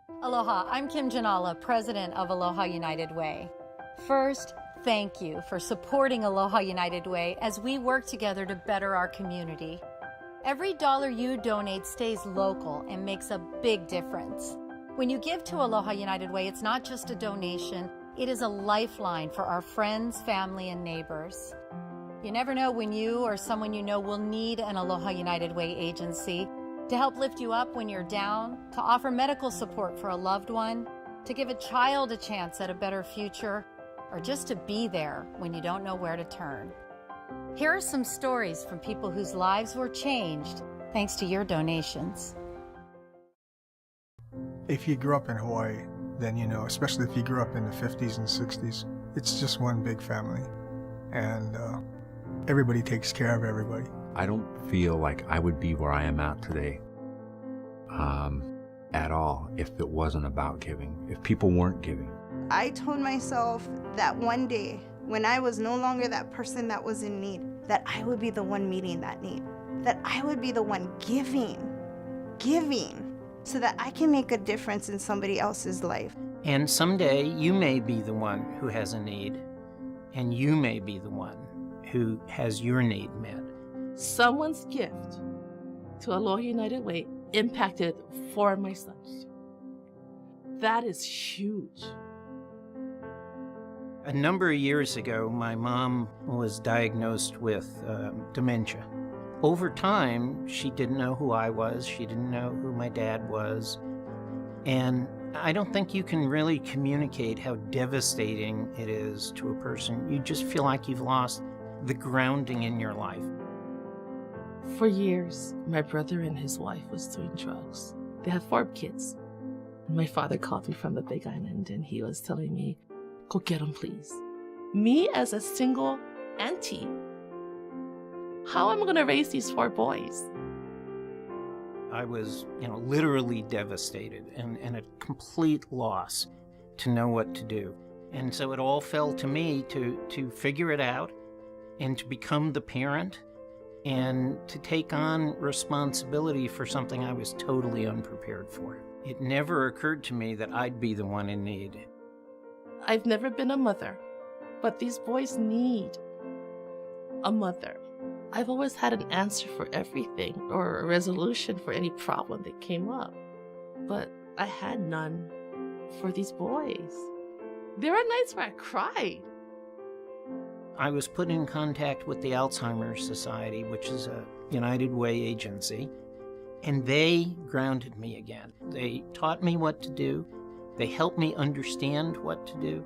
Aloha, I'm Kim Janala, president of Aloha United Way. First, thank you for supporting Aloha United Way as we work together to better our community. Every dollar you donate stays local and makes a big difference. When you give to Aloha United Way, it's not just a donation, it is a lifeline for our friends, family, and neighbors. You never know when you or someone you know will need an Aloha United Way agency to help lift you up when you're down, to offer medical support for a loved one, to give a child a chance at a better future, or just to be there when you don't know where to turn. Here are some stories from people whose lives were changed thanks to your donations. If you grew up in Hawaii, then you know, especially if you grew up in the 50s and 60s, it's just one big family. And everybody takes care of everybody. I don't feel like I would be where I am at today at all if it wasn't about giving, if people weren't giving. I told myself that one day, when I was no longer that person that was in need, that I would be the one meeting that need, that I would be the one giving, so that I can make a difference in somebody else's life. And someday you may be the one who has a need, and you may be the one who has your need met. Someone's gift to Aloha United Way impacted 4 of my sons. That is huge. A number of years ago, my mom was diagnosed with dementia. Over time, she didn't know who I was. She didn't know who my dad was. And I don't think you can really communicate how devastating it is to a person. You just feel like you've lost the grounding in your life. For years, my brother and his wife was doing drugs. They had 4 kids. My father called me from the Big Island and he was telling me, go get them, please. Me as a single auntie, how am I going to raise these 4 boys? I was, literally devastated and at complete loss to know what to do. And so it all fell to me to figure it out and to become the parent and to take on responsibility for something I was totally unprepared for. It never occurred to me that I'd be the one in need. I've never been a mother, but these boys need a mother. I've always had an answer for everything or a resolution for any problem that came up, but I had none for these boys. There were nights where I cried. I was put in contact with the Alzheimer's Society, which is a United Way agency, and they grounded me again. They taught me what to do. They helped me understand what to do.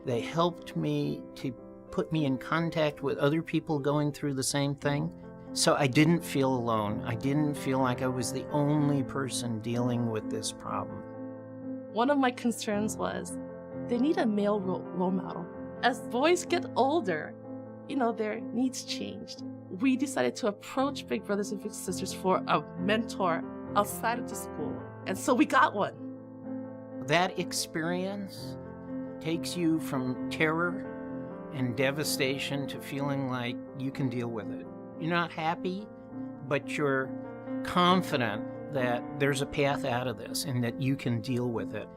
They helped me to put me in contact with other people going through the same thing. So I didn't feel alone. I didn't feel like I was the only person dealing with this problem. One of my concerns was they need a male role model. As boys get older, their needs changed. We decided to approach Big Brothers and Big Sisters for a mentor outside of the school. And so we got one. That experience takes you from terror and devastation to feeling like you can deal with it. You're not happy, but you're confident that there's a path out of this and that you can deal with it.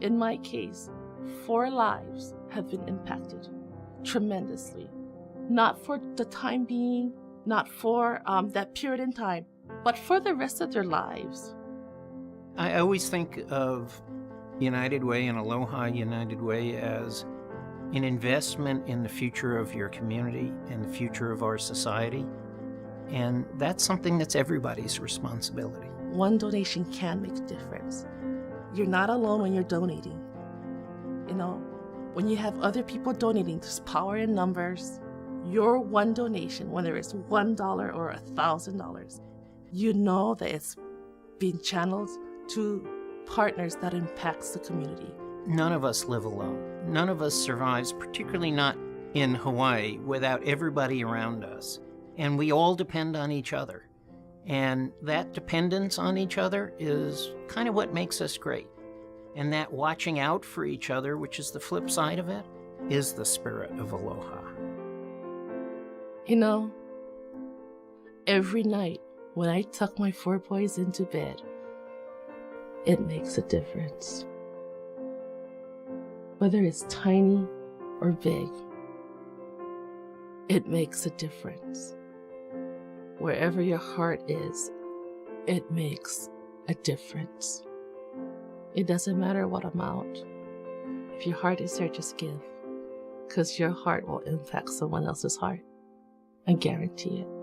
In my case, 4 lives have been impacted tremendously. Not for the time being, not for that period in time, but for the rest of their lives. I always think of United Way and Aloha United Way as an investment in the future of your community and the future of our society. And that's something that's everybody's responsibility. One donation can make a difference. You're not alone when you're donating. When you have other people donating, there's power in numbers. Your one donation, whether it's $1 or $1,000, you know that it's being channeled to partners that impacts the community. None of us live alone. None of us survives, particularly not in Hawaii, without everybody around us. And we all depend on each other. And that dependence on each other is kind of what makes us great. And that watching out for each other, which is the flip side of it, is the spirit of Aloha. Every night when I tuck my 4 boys into bed, it makes a difference. Whether it's tiny or big, it makes a difference. Wherever your heart is, it makes a difference. It doesn't matter what amount. If your heart is there, just give, because your heart will impact someone else's heart. I guarantee it.